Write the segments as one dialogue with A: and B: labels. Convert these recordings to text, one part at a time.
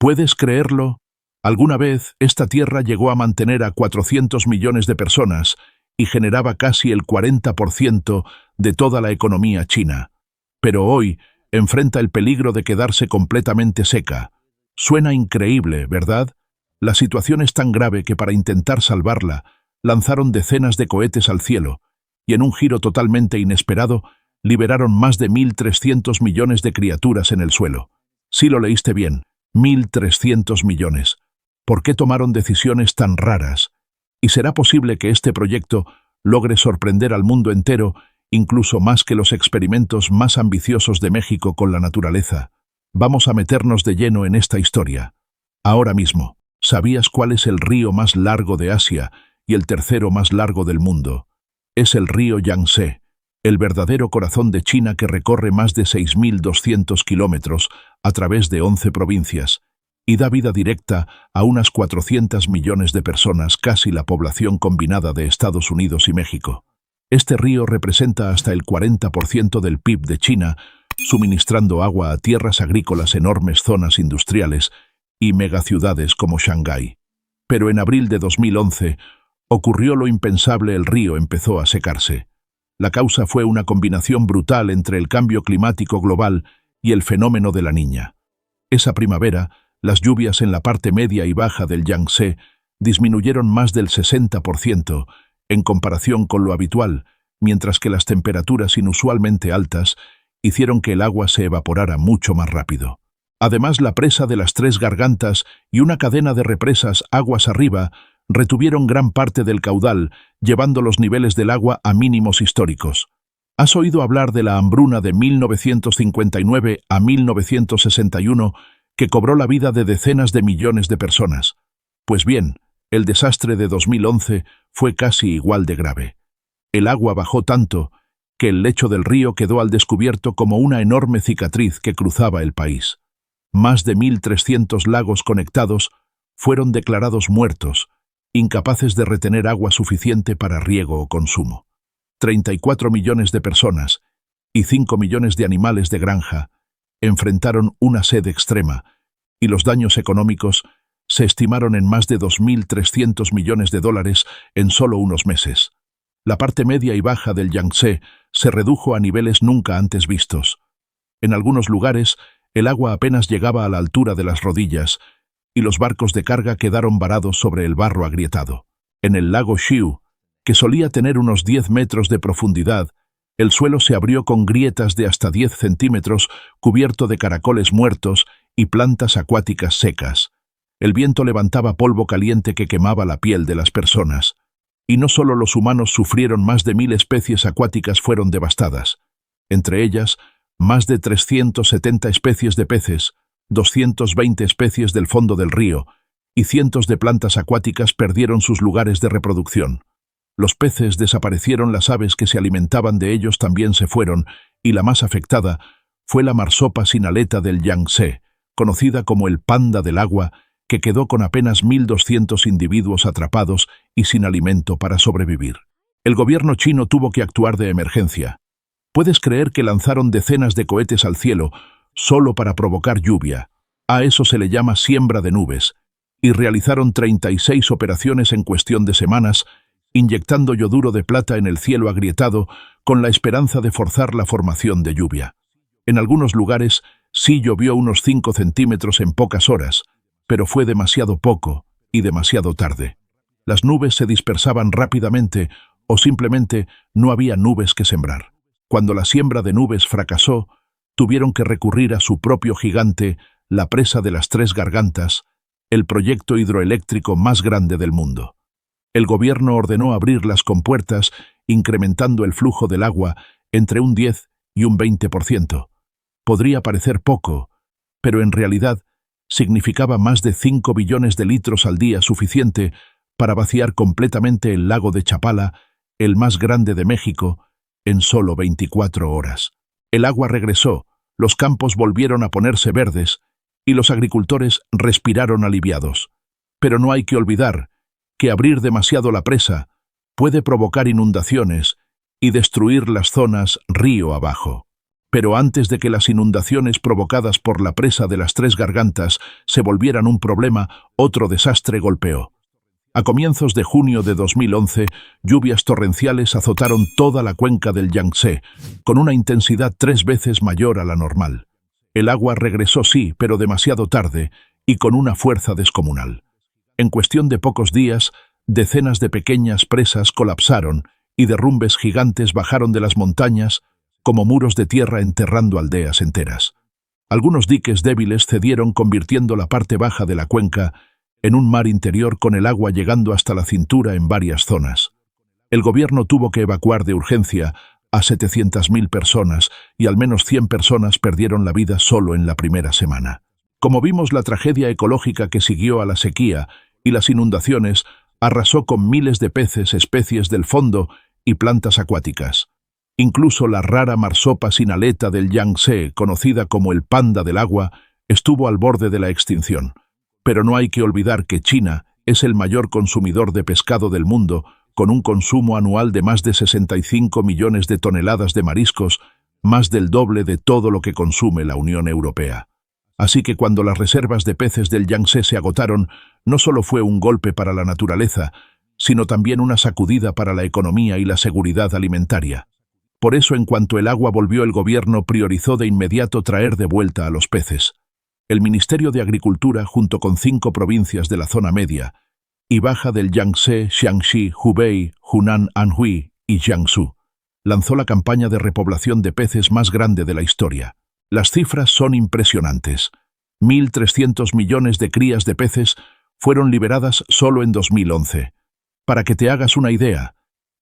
A: ¿Puedes creerlo? Alguna vez esta tierra llegó a mantener a 400 millones de personas y generaba casi el 40% de toda la economía china. Pero hoy enfrenta el peligro de quedarse completamente seca. Suena increíble, ¿verdad? La situación es tan grave que para intentar salvarla, lanzaron decenas de cohetes al cielo y en un giro totalmente inesperado, liberaron más de 1.300 millones de criaturas en el suelo. Sí lo leíste bien, 1.300 millones. ¿Por qué tomaron decisiones tan raras? ¿Y será posible que este proyecto logre sorprender al mundo entero, incluso más que los experimentos más ambiciosos de México con la naturaleza? Vamos a meternos de lleno en esta historia. Ahora mismo, ¿sabías cuál es el río más largo de Asia y el tercero más largo del mundo? Es el río Yangtze, el verdadero corazón de China que recorre más de 6.200 kilómetros a través de 11 provincias y da vida directa a unas 400 millones de personas, casi la población combinada de Estados Unidos y México. Este río representa hasta el 40% del PIB de China, suministrando agua a tierras agrícolas, enormes zonas industriales y megaciudades como Shanghái. Pero en abril de 2011 ocurrió lo impensable: el río empezó a secarse. La causa fue una combinación brutal entre el cambio climático global y el fenómeno de la Niña. Esa primavera, las lluvias en la parte media y baja del Yangtze disminuyeron más del 60% en comparación con lo habitual, mientras que las temperaturas inusualmente altas hicieron que el agua se evaporara mucho más rápido. Además, la presa de las Tres Gargantas y una cadena de represas aguas arriba retuvieron gran parte del caudal, llevando los niveles del agua a mínimos históricos. ¿Has oído hablar de la hambruna de 1959 a 1961 que cobró la vida de decenas de millones de personas? Pues bien, el desastre de 2011 fue casi igual de grave. El agua bajó tanto que el lecho del río quedó al descubierto como una enorme cicatriz que cruzaba el país. Más de 1.300 lagos conectados fueron declarados muertos, incapaces de retener agua suficiente para riego o consumo. 34 millones de personas y 5 millones de animales de granja enfrentaron una sed extrema, y los daños económicos se estimaron en más de 2.300 millones de dólares en solo unos meses. La parte media y baja del Yangtze se redujo a niveles nunca antes vistos. En algunos lugares, el agua apenas llegaba a la altura de las rodillas, y los barcos de carga quedaron varados sobre el barro agrietado. En el lago Xiu, que solía tener unos 10 metros de profundidad, el suelo se abrió con grietas de hasta 10 centímetros, cubierto de caracoles muertos y plantas acuáticas secas. El viento levantaba polvo caliente que quemaba la piel de las personas. Y no solo los humanos sufrieron, más de 1.000 especies acuáticas fueron devastadas. Entre ellas, más de 370 especies de peces, 220 especies del fondo del río y cientos de plantas acuáticas perdieron sus lugares de reproducción. Los peces desaparecieron, las aves que se alimentaban de ellos también se fueron, y la más afectada fue la marsopa sin aleta del Yangtze, conocida como el panda del agua, que quedó con apenas 1.200 individuos atrapados y sin alimento para sobrevivir. El gobierno chino tuvo que actuar de emergencia. ¿Puedes creer que lanzaron decenas de cohetes al cielo solo para provocar lluvia? A eso se le llama siembra de nubes, y realizaron 36 operaciones en cuestión de semanas, inyectando yoduro de plata en el cielo agrietado con la esperanza de forzar la formación de lluvia. En algunos lugares sí llovió unos 5 centímetros en pocas horas, pero fue demasiado poco y demasiado tarde. Las nubes se dispersaban rápidamente o simplemente no había nubes que sembrar. Cuando la siembra de nubes fracasó, tuvieron que recurrir a su propio gigante, la presa de las Tres Gargantas, el proyecto hidroeléctrico más grande del mundo. El gobierno ordenó abrir las compuertas, incrementando el flujo del agua entre un 10 y un 20%. Podría parecer poco, pero en realidad significaba más de 5 billones de litros al día, suficiente para vaciar completamente el lago de Chapala, el más grande de México, en solo 24 horas. El agua regresó, los campos volvieron a ponerse verdes y los agricultores respiraron aliviados. Pero no hay que olvidar que abrir demasiado la presa puede provocar inundaciones y destruir las zonas río abajo. Pero antes de que las inundaciones provocadas por la presa de las Tres Gargantas se volvieran un problema, otro desastre golpeó. A comienzos de junio de 2011, lluvias torrenciales azotaron toda la cuenca del Yangtze, con una intensidad 3 veces mayor a la normal. El agua regresó sí, pero demasiado tarde, y con una fuerza descomunal. En cuestión de pocos días, decenas de pequeñas presas colapsaron y derrumbes gigantes bajaron de las montañas como muros de tierra enterrando aldeas enteras. Algunos diques débiles cedieron convirtiendo la parte baja de la cuenca en un mar interior con el agua llegando hasta la cintura en varias zonas. El gobierno tuvo que evacuar de urgencia a 700.000 personas y al menos 100 personas perdieron la vida solo en la primera semana. Como vimos, la tragedia ecológica que siguió a la sequía y las inundaciones arrasó con miles de peces, especies del fondo y plantas acuáticas. Incluso la rara marsopa sin aleta del Yangtze, conocida como el panda del agua, estuvo al borde de la extinción. Pero no hay que olvidar que China es el mayor consumidor de pescado del mundo, con un consumo anual de más de 65 millones de toneladas de mariscos, más del doble de todo lo que consume la Unión Europea. Así que cuando las reservas de peces del Yangtze se agotaron, no solo fue un golpe para la naturaleza, sino también una sacudida para la economía y la seguridad alimentaria. Por eso, en cuanto el agua volvió, el gobierno priorizó de inmediato traer de vuelta a los peces. El Ministerio de Agricultura, junto con 5 provincias de la zona media y baja del Yangtze, Jiangxi, Hubei, Hunan, Anhui y Jiangsu, lanzó la campaña de repoblación de peces más grande de la historia. Las cifras son impresionantes. 1.300 millones de crías de peces fueron liberadas solo en 2011. Para que te hagas una idea,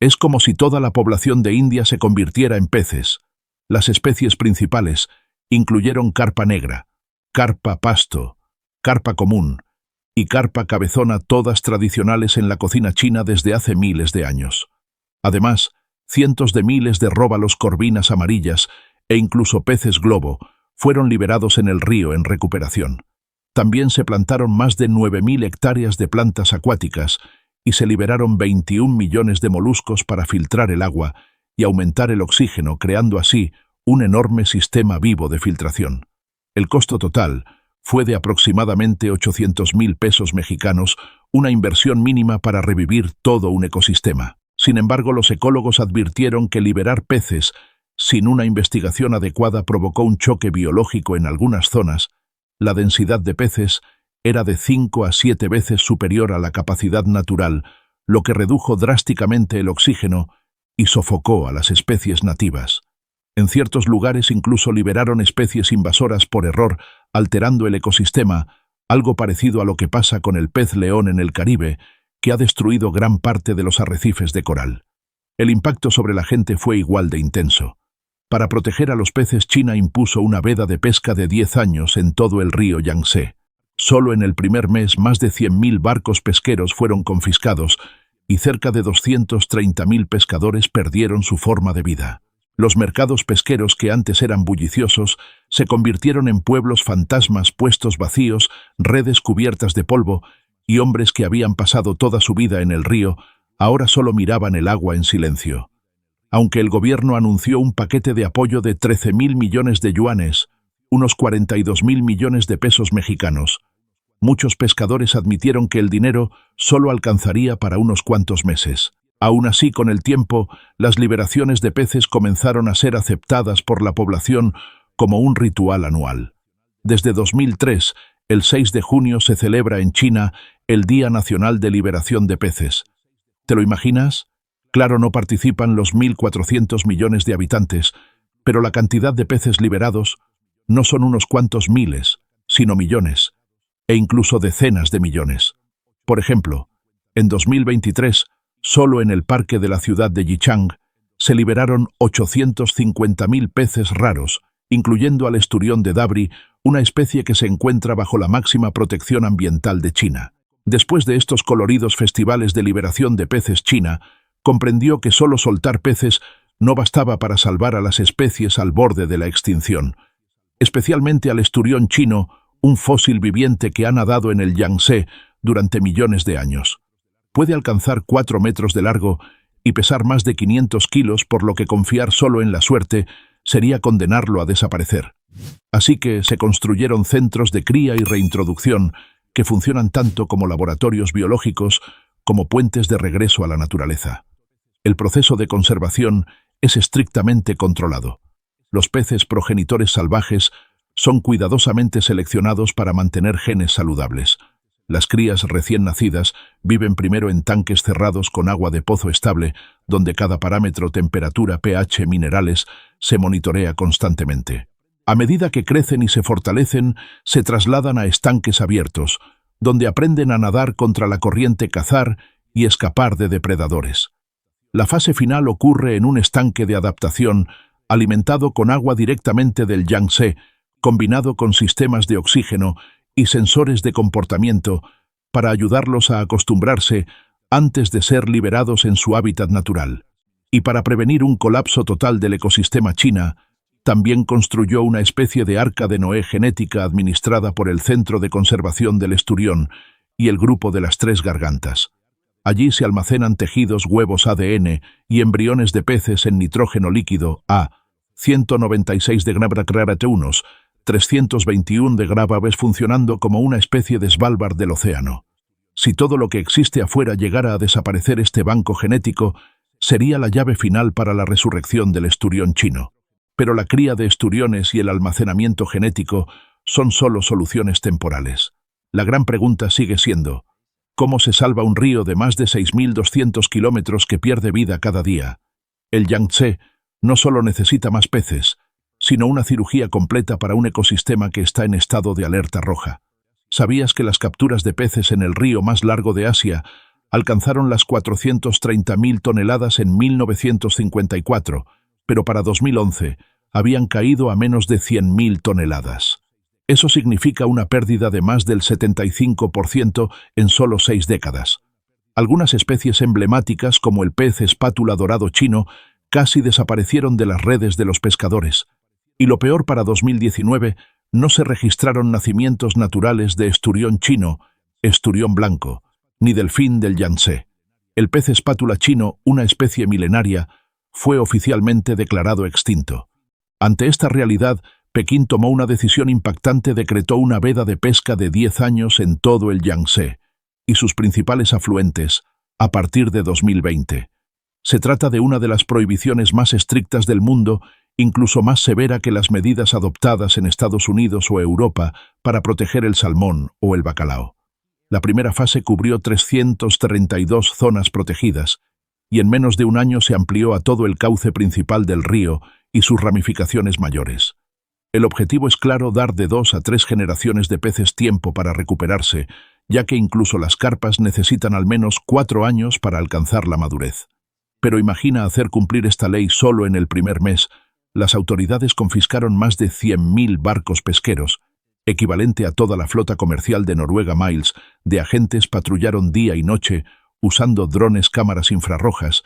A: es como si toda la población de India se convirtiera en peces. Las especies principales incluyeron carpa negra, carpa pasto, carpa común y carpa cabezona, todas tradicionales en la cocina china desde hace miles de años. Además, cientos de miles de róbalos, corvinas amarillas e incluso peces globo fueron liberados en el río en recuperación. También se plantaron más de 9.000 hectáreas de plantas acuáticas y se liberaron 21 millones de moluscos para filtrar el agua y aumentar el oxígeno, creando así un enorme sistema vivo de filtración. El costo total fue de aproximadamente 800.000 pesos mexicanos, una inversión mínima para revivir todo un ecosistema. Sin embargo, los ecólogos advirtieron que liberar peces sin una investigación adecuada provocó un choque biológico en algunas zonas. La densidad de peces era de 5 a 7 veces superior a la capacidad natural, lo que redujo drásticamente el oxígeno y sofocó a las especies nativas. En ciertos lugares incluso liberaron especies invasoras por error, alterando el ecosistema, algo parecido a lo que pasa con el pez león en el Caribe, que ha destruido gran parte de los arrecifes de coral. El impacto sobre la gente fue igual de intenso. Para proteger a los peces, China impuso una veda de pesca de 10 años en todo el río Yangtze. Solo en el primer mes, más de 100.000 barcos pesqueros fueron confiscados y cerca de 230.000 pescadores perdieron su forma de vida. Los mercados pesqueros, que antes eran bulliciosos, se convirtieron en pueblos fantasmas, puestos vacíos, redes cubiertas de polvo, y hombres que habían pasado toda su vida en el río, ahora solo miraban el agua en silencio. Aunque el gobierno anunció un paquete de apoyo de 13.000 millones de yuanes, unos 42.000 millones de pesos mexicanos, muchos pescadores admitieron que el dinero solo alcanzaría para unos cuantos meses. Aún así, con el tiempo, las liberaciones de peces comenzaron a ser aceptadas por la población como un ritual anual. Desde 2003, el 6 de junio se celebra en China el Día Nacional de Liberación de Peces. ¿Te lo imaginas? Claro, no participan los 1.400 millones de habitantes, pero la cantidad de peces liberados no son unos cuantos miles, sino millones, e incluso decenas de millones. Por ejemplo, en 2023, solo en el parque de la ciudad de Yichang, se liberaron 850.000 peces raros, incluyendo al esturión de Dabri, una especie que se encuentra bajo la máxima protección ambiental de China. Después de estos coloridos festivales de liberación de peces, China comprendió que solo soltar peces no bastaba para salvar a las especies al borde de la extinción, especialmente al esturión chino, un fósil viviente que ha nadado en el Yangtze durante millones de años. Puede alcanzar 4 metros de largo y pesar más de 500 kilos, por lo que confiar solo en la suerte sería condenarlo a desaparecer. Así que se construyeron centros de cría y reintroducción que funcionan tanto como laboratorios biológicos como puentes de regreso a la naturaleza. El proceso de conservación es estrictamente controlado. Los peces progenitores salvajes son cuidadosamente seleccionados para mantener genes saludables. Las crías recién nacidas viven primero en tanques cerrados con agua de pozo estable, donde cada parámetro, temperatura, pH, minerales, se monitorea constantemente. A medida que crecen y se fortalecen, se trasladan a estanques abiertos, donde aprenden a nadar contra la corriente, cazar y escapar de depredadores. La fase final ocurre en un estanque de adaptación alimentado con agua directamente del Yangtze, combinado con sistemas de oxígeno y sensores de comportamiento para ayudarlos a acostumbrarse antes de ser liberados en su hábitat natural. Y para prevenir un colapso total del ecosistema, China también construyó una especie de arca de Noé genética administrada por el Centro de Conservación del Esturión y el Grupo de las Tres Gargantas. Allí se almacenan tejidos, huevos, ADN y embriones de peces en nitrógeno líquido a 196 de unos 321 de graves, funcionando como una especie de Svalbard del océano. Si todo lo que existe afuera llegara a desaparecer, este banco genético sería la llave final para la resurrección del esturión chino. Pero la cría de esturiones y el almacenamiento genético son solo soluciones temporales. La gran pregunta sigue siendo: ¿cómo se salva un río de más de 6.200 kilómetros que pierde vida cada día? El Yangtze no solo necesita más peces, sino una cirugía completa para un ecosistema que está en estado de alerta roja. ¿Sabías que las capturas de peces en el río más largo de Asia alcanzaron las 430.000 toneladas en 1954, pero para 2011 habían caído a menos de 100.000 toneladas? Eso significa una pérdida de más del 75% en solo 6 décadas. Algunas especies emblemáticas, como el pez espátula dorado chino, casi desaparecieron de las redes de los pescadores. Y lo peor, para 2019 no se registraron nacimientos naturales de esturión chino, esturión blanco, ni delfín del Yangtze. El pez espátula chino, una especie milenaria, fue oficialmente declarado extinto. Ante esta realidad, Pekín tomó una decisión impactante: decretó una veda de pesca de 10 años en todo el Yangtze y sus principales afluentes a partir de 2020. Se trata de una de las prohibiciones más estrictas del mundo, incluso más severa que las medidas adoptadas en Estados Unidos o Europa para proteger el salmón o el bacalao. La primera fase cubrió 332 zonas protegidas y en menos de un año se amplió a todo el cauce principal del río y sus ramificaciones mayores. El objetivo es claro: dar de 2 a 3 generaciones de peces tiempo para recuperarse, ya que incluso las carpas necesitan al menos 4 años para alcanzar la madurez. Pero imagina hacer cumplir esta ley solo en el primer mes. Las autoridades confiscaron más de 100.000 barcos pesqueros, equivalente a toda la flota comercial de Noruega. Miles de agentes patrullaron día y noche usando drones, cámaras infrarrojas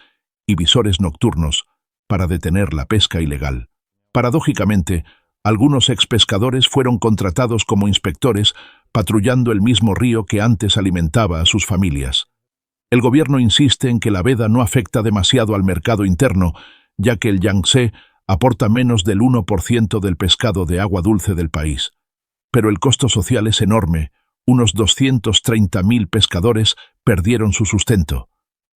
A: y visores nocturnos para detener la pesca ilegal. Paradójicamente, algunos expescadores fueron contratados como inspectores, patrullando el mismo río que antes alimentaba a sus familias. El gobierno insiste en que la veda no afecta demasiado al mercado interno, ya que el Yangtze aporta menos del 1% del pescado de agua dulce del país. Pero el costo social es enorme: unos 230.000 pescadores perdieron su sustento.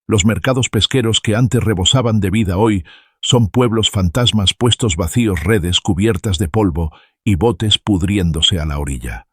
A: Los mercados pesqueros que antes rebosaban de vida hoy son pueblos fantasmas, puestos vacíos, redes cubiertas de polvo y botes pudriéndose a la orilla.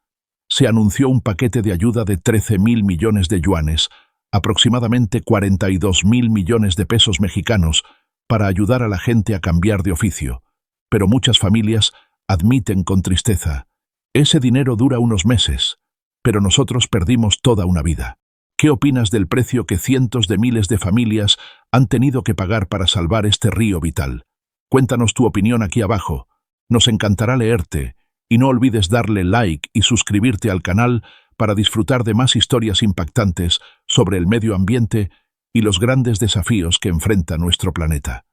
A: Se anunció un paquete de ayuda de 13.000 millones de yuanes, aproximadamente 42.000 millones de pesos mexicanos, para ayudar a la gente a cambiar de oficio. Pero muchas familias admiten con tristeza: ese dinero dura unos meses, pero nosotros perdimos toda una vida. ¿Qué opinas del precio que cientos de miles de familias han tenido que pagar para salvar este río vital? Cuéntanos tu opinión aquí abajo. Nos encantará leerte, y no olvides darle like y suscribirte al canal para disfrutar de más historias impactantes sobre el medio ambiente y los grandes desafíos que enfrenta nuestro planeta.